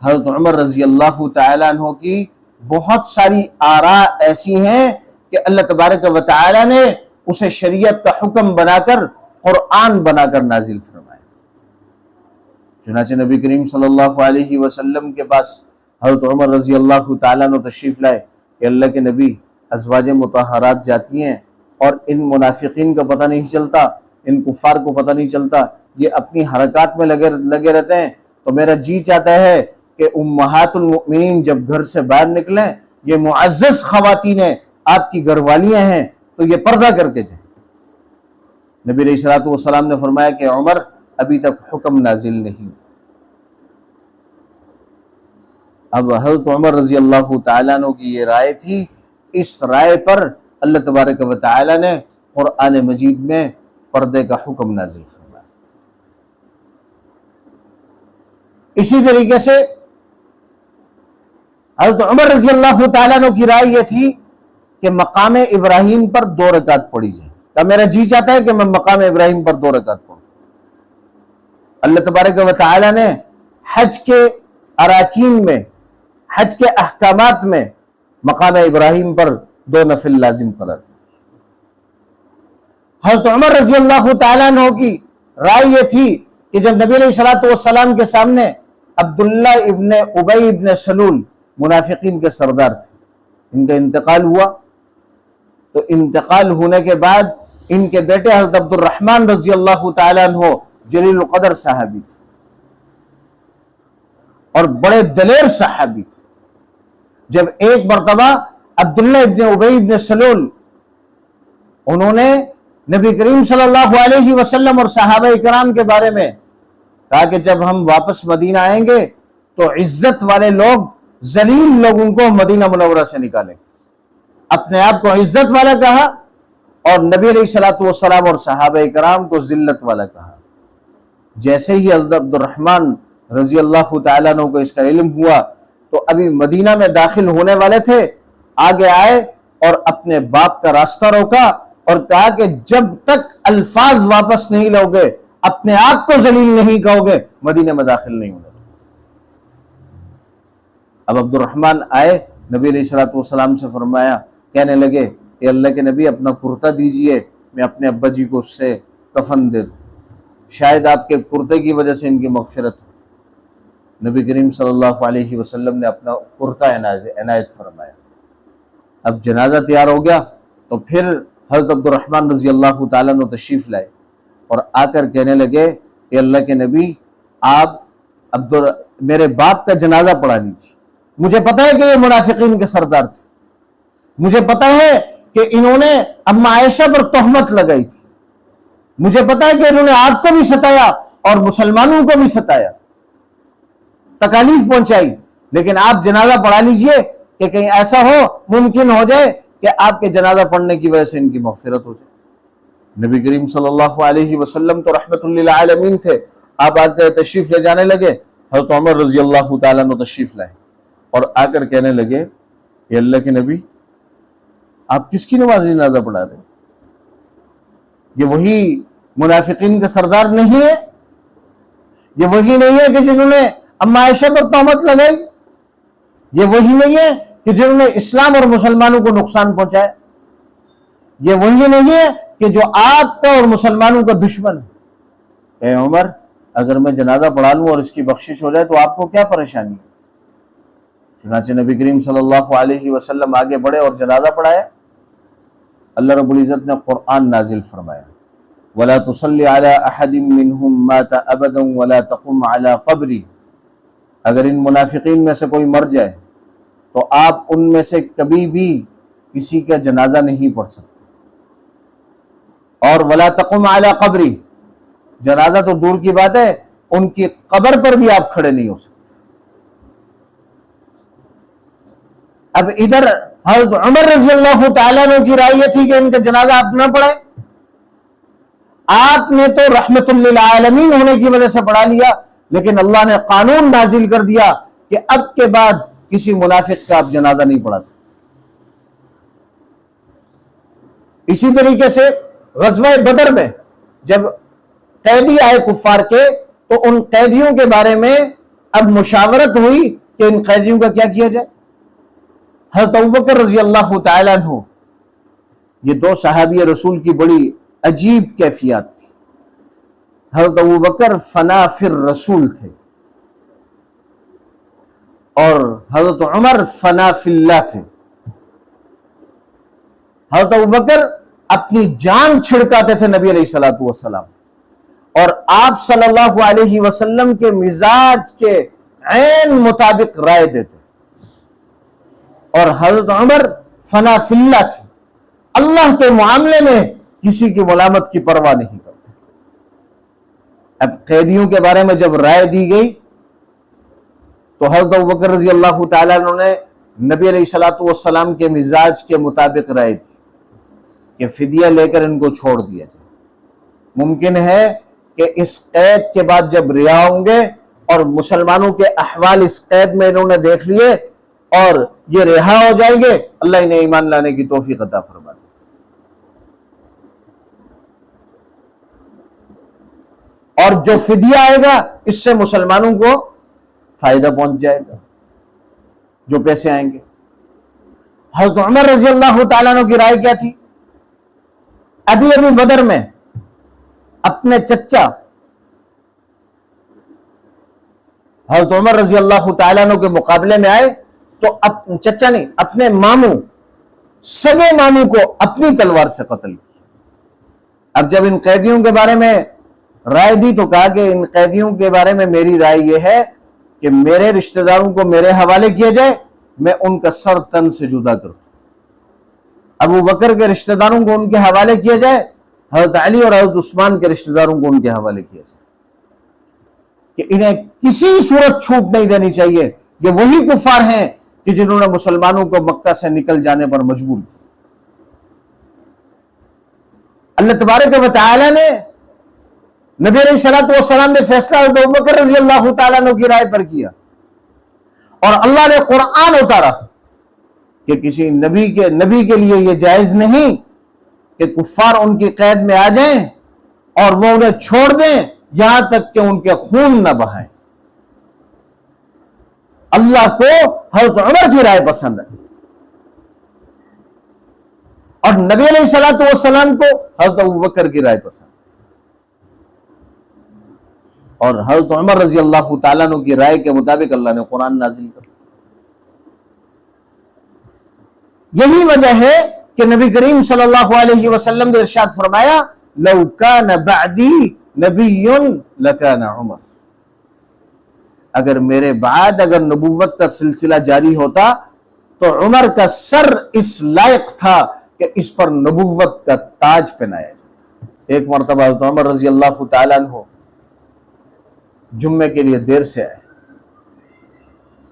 حضرت عمر رضی اللہ تعالیٰ عنہ کی بہت ساری آراء ایسی ہیں کہ اللہ تبارک و تعالیٰ نے اسے شریعت کا حکم بنا کر قرآن بنا کر نازل فرمایا۔ چنانچہ نبی کریم صلی اللہ علیہ وسلم کے پاس حضرت عمر رضی اللہ تعالیٰ عنہ تشریف لائے کہ اللہ کے نبی، ازواج مطہرات جاتی ہیں اور ان منافقین کا پتہ نہیں چلتا، ان کفار کو پتہ نہیں چلتا، یہ اپنی حرکات میں لگے رہتے ہیں، تو میرا جی چاہتا ہے کہ امہات المؤمنین جب گھر سے باہر نکلیں، یہ معزز خواتین ہیں، آپ کی گھر والیاں ہیں، تو یہ پردہ کر کے جائیں۔ نبی علیہ الصلوۃ والسلام نے فرمایا کہ عمر ابھی تک حکم نازل نہیں۔ اب حضرت عمر رضی اللہ تعالیٰ عنہ کی یہ رائے تھی، اس رائے پر اللہ تبارک و تعالیٰ نے قرآن مجید میں پردے کا حکم نازل فرمایا۔ اسی طریقے سے حضرت عمر رضی اللہ تعالیٰ عنہ کی رائے یہ تھی کہ مقام ابراہیم پر 2 رکعت پڑھی جائے۔ کہ میرا جی چاہتا ہے کہ میں مقام ابراہیم پر 2 رکعت پڑھوں۔ اللہ تبارک و تعالیٰ نے حج کے اراکین میں، حج کے احکامات میں مقام ابراہیم پر 2 نفل لازم قرار دیا۔ حضرت عمر رضی اللہ تعالیٰ عنہ کی رائے یہ تھی کہ جب نبی علیہ الصلوۃ والسلام کے سامنے عبداللہ ابن ابی ابن سلول منافقین کے سردار تھے، ان کا انتقال ہوا، تو انتقال ہونے کے بعد ان کے بیٹے حضرت عبد الرحمن رضی اللہ تعالیٰ عنہ جلیل القدر صحابی تھے اور بڑے دلیر صحابی تھے۔ جب ایک مرتبہ عبداللہ ابن ابی ابن سلول انہوں نے نبی کریم صلی اللہ علیہ وسلم اور صحابہ کرام کے بارے میں کہا کہ جب ہم واپس مدینہ آئیں گے تو عزت والے لوگ، ذلیل لوگوں کو مدینہ منورہ سے نکالیں گے، اپنے آپ کو عزت والا کہا، اور نبی علیہ الصلوۃ والسلام اور صحابہ کرام کو ذلت والا کہا۔ جیسے ہی حضرت عبد الرحمن رضی اللہ تعالیٰ عنہ کو اس کا علم ہوا تو ابھی مدینہ میں داخل ہونے والے تھے، آگے آئے اور اپنے باپ کا راستہ روکا اور کہا کہ جب تک الفاظ واپس نہیں لو گے، اپنے آپ کو ذلیل نہیں کہو گے، مدینہ میں داخل نہیں ہوگا۔ اب عبد الرحمن آئے، نبی علیہ الصلوۃ والسلام سے فرمایا، کہنے لگے کہ اللہ کے نبی اپنا کرتا دیجئے، میں اپنے ابا جی کو اس سے کفن دے دوں، شاید آپ کے کرتے کی وجہ سے ان کی مغفرت ہو۔ نبی کریم صلی اللہ علیہ وسلم نے اپنا کرتا عنایت فرمایا۔ اب جنازہ تیار ہو گیا تو پھر حضرت عبد الرحمن رضی اللہ تعالیٰ عنہ تشریف لائے اور آ کر کہنے لگے کہ اللہ کے نبی، آپ میرے باپ کا جنازہ پڑھا لیجیے، مجھے پتا ہے کہ یہ منافقین کے سردار تھے، مجھے پتا ہے کہ انہوں نے اما عائشہ پر تہمت لگائی تھی، مجھے پتا ہے کہ انہوں نے آپ کو بھی ستایا اور مسلمانوں کو بھی ستایا، تکالیف پہنچائی، لیکن آپ جنازہ پڑھا لیجئے کہ کہیں ایسا ہو، ممکن ہو جائے کہ آپ کے جنازہ پڑھنے کی وجہ سے ان کی مغفرت ہو جائے۔ نبی کریم صلی اللہ علیہ وسلم تو رحمت للعالمین تھے، آپ آ کر تشریف لے جانے لگے، حضرت عمر رضی اللہ تعالیٰ عنہ تشریف لائے اور آ کر کہنے لگے کہ اللہ کے نبی، آپ کس کی نماز جنازہ پڑھا رہے ہیں؟ یہ وہی منافقین کا سردار نہیں ہے؟ یہ وہی نہیں ہے کہ جنہوں نے اما عائشہ پر تہمت لگائی؟ یہ وہی نہیں ہے کہ جنہوں نے اسلام اور مسلمانوں کو نقصان پہنچایا؟ یہ وہی نہیں ہے کہ جو آپ کا اور مسلمانوں کا دشمن ہے؟ اے عمر، اگر میں جنازہ پڑھا لوں اور اس کی بخشش ہو جائے تو آپ کو کیا پریشانی ہے؟ چنانچہ نبی کریم صلی اللہ علیہ وسلم آگے بڑھے اور جنازہ پڑھایا۔ اللہ رب العزت نے قرآن نازل فرمایا، وَلَا تُصَلِّ عَلَىٰ أَحَدٍ مِّنْهُمْ مَاتَ أَبَدًا وَلَا تَقُمْ عَلَىٰ قَبْرِهِ۔ اگر ان منافقین میں سے کوئی مر جائے تو آپ ان میں سے کبھی بھی کسی کا جنازہ نہیں پڑھ سکتے، اور وَلَا تَقُمْ عَلَىٰ قَبْرِهِ، جنازہ تو دور کی بات ہے، ان کی قبر پر بھی آپ کھڑے نہیں ہو سکتے۔ اب ادھر حضرت عمر رضی اللہ تعالیٰ عنہ کی رائے یہ تھی کہ ان کا جنازہ آپ نہ پڑھیں، آپ نے تو رحمت للعالمین ہونے کی وجہ سے پڑھا لیا، لیکن اللہ نے قانون نازل کر دیا کہ اب کے بعد کسی منافق کا آپ جنازہ نہیں پڑھا سکتے۔ اسی طریقے سے غزوہ بدر میں جب قیدی آئے کفار کے تو ان قیدیوں کے بارے میں اب مشاورت ہوئی کہ ان قیدیوں کا کیا کیا جائے. حضرت ابوبکر رضی اللہ تعالیٰ عنہ، یہ دو صحابی رسول کی بڑی عجیب کیفیات تھی. حضرت ابوبکر فنا فی الرسول تھے اور حضرت عمر فنا فی اللہ تھے. حضرت ابوبکر اپنی جان چھڑکاتے تھے نبی علیہ الصلوۃ والسلام، اور آپ صلی اللہ علیہ وسلم کے مزاج کے عین مطابق رائے دیتے. اور حضرت عمر فنا فی اللہ تھے، اللہ کے معاملے میں کسی کی ملامت کی پرواہ نہیں کرتے. اب قیدیوں کے بارے میں جب رائے دی گئی تو حضرت ابوبکر رضی اللہ تعالیٰ عنہ نے نبی علیہ الصلوۃ والسلام کے مزاج کے مطابق رائے دی کہ فدیہ لے کر ان کو چھوڑ دیا جائے. ممکن ہے کہ اس قید کے بعد جب رہا ہوں گے اور مسلمانوں کے احوال اس قید میں انہوں نے دیکھ لیے اور یہ رہا ہو جائیں گے، اللہ انہیں ایمان لانے کی توفیق عطا فرما دے. اور جو فدیہ آئے گا اس سے مسلمانوں کو فائدہ پہنچ جائے گا، جو پیسے آئیں گے. حضرت عمر رضی اللہ تعالیٰ عنہ کی رائے کیا تھی؟ ابھی بدر میں اپنے چچا حضرت عمر رضی اللہ تعالیٰ عنہ کے مقابلے میں آئے تو چچا نہیں، اپنے ماموں، سگے ماموں کو اپنی تلوار سے قتل کیا. اب جب ان قیدیوں کے بارے میں رائے دی تو کہا کہ ان قیدیوں کے بارے میں میری رائے یہ ہے کہ میرے رشتہ داروں کو میرے حوالے کیا جائے، میں ان کا سر تن سے جدا کروں. ابو بکر کے رشتہ داروں کو ان کے حوالے کیا جائے، حضرت علی اور حضرت عثمان کے رشتہ داروں کو ان کے حوالے کیا جائے، کہ انہیں کسی صورت چھوٹ نہیں دینی چاہیے. یہ وہی کفار ہیں کہ جنہوں نے مسلمانوں کو مکہ سے نکل جانے پر مجبور کیا. اللہ تبارک و تعالی نے نبی علیہ الصلوۃ والسلام نے فیصلہ حضرت ابوبکر رضی اللہ تعالیٰ عنہ کی رائے پر کیا، اور اللہ نے قرآن اتارا کہ کسی نبی کے لیے یہ جائز نہیں کہ کفار ان کی قید میں آ جائیں اور وہ انہیں چھوڑ دیں یہاں تک کہ ان کے خون نہ بہائیں. اللہ کو حضرت عمر کی رائے پسند ہے اور نبی علیہ الصلوۃ والسلام کو حضرت ابوبکر کی رائے پسند، اور حضرت عمر رضی اللہ تعالیٰ عنہ کی رائے کے مطابق اللہ نے قرآن نازل کر دیا. یہی وجہ ہے کہ نبی کریم صلی اللہ علیہ وسلم نے ارشاد فرمایا لو کان بعدی نبی لکان عمر، اگر میرے بعد اگر نبوت کا سلسلہ جاری ہوتا تو عمر کا سر اس لائق تھا کہ اس پر نبوت کا تاج پہنایا جاتا. ایک مرتبہ حضرت عمر رضی اللہ تعالیٰ عنہ جمعے کے لیے دیر سے آئے.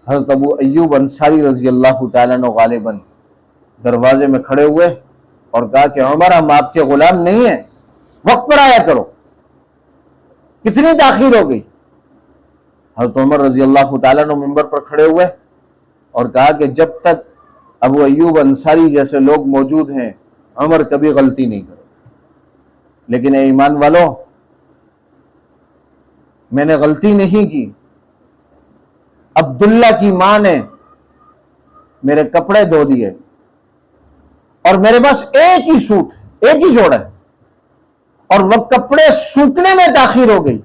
حضرت ابو ایوب انصاری رضی اللہ تعالیٰ عنہ غالباً دروازے میں کھڑے ہوئے اور کہا کہ عمر ہم آپ کے غلام نہیں ہیں، وقت پر آیا کرو، کتنی تاخیر ہو گئی. حضرت عمر رضی اللہ تعالیٰ عنہ منبر پر کھڑے ہوئے اور کہا کہ جب تک ابو ایوب انصاری جیسے لوگ موجود ہیں عمر کبھی غلطی نہیں کرے. لیکن اے ایمان والو، میں نے غلطی نہیں کی. عبداللہ کی ماں نے میرے کپڑے دھو دیے اور میرے پاس ایک ہی سوٹ، ایک ہی جوڑا ہے، اور وہ کپڑے سوکھنے میں تاخیر ہو گئی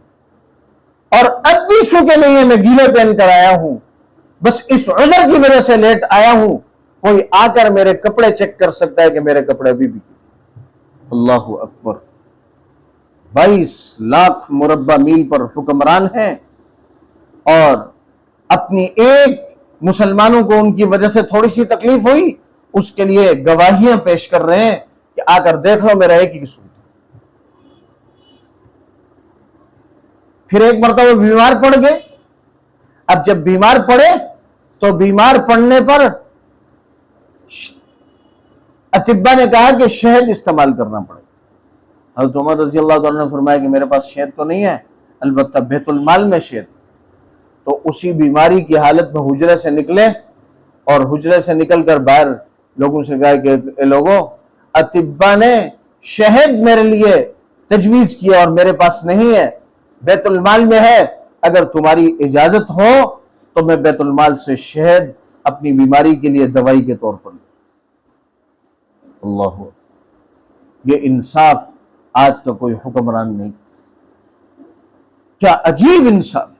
اور اب بھی سوکھے نہیں ہیں، میں گیلے پہن کر آیا ہوں، بس اس عذر کی وجہ سے لیٹ آیا ہوں. کوئی آ کر میرے کپڑے چیک کر سکتا ہے کہ میرے کپڑے ابھی بھی. اللہ اکبر. 22 لاکھ مربع میل پر حکمران ہیں اور اپنی ایک مسلمانوں کو ان کی وجہ سے تھوڑی سی تکلیف ہوئی اس کے لیے گواہیاں پیش کر رہے ہیں کہ آ کر دیکھ لو میرا ایک ہی سوٹ. پھر ایک مرتبہ بیمار پڑ گئے. اب جب بیمار پڑے تو بیمار پڑنے پر اطباء نے کہا کہ شہد استعمال کرنا پڑے. حضرت عمر رضی اللہ تعالیٰ نے فرمایا کہ میرے پاس شہد تو نہیں ہے، البتہ بیت المال میں شہد. تو اسی بیماری کی حالت میں حجرے سے نکلے اور حجرے سے نکل کر باہر لوگوں سے کہا کہ لوگوں، اطباء نے شہد میرے لیے تجویز کیا اور میرے پاس نہیں ہے، بیت المال میں ہے، اگر تمہاری اجازت ہو تو میں بیت المال سے شہد اپنی بیماری کے لیے دوائی کے طور پر لوں۔ اللہ، یہ انصاف آج کا کوئی حکمران نہیں کر سکتا۔ کیا عجیب انصاف!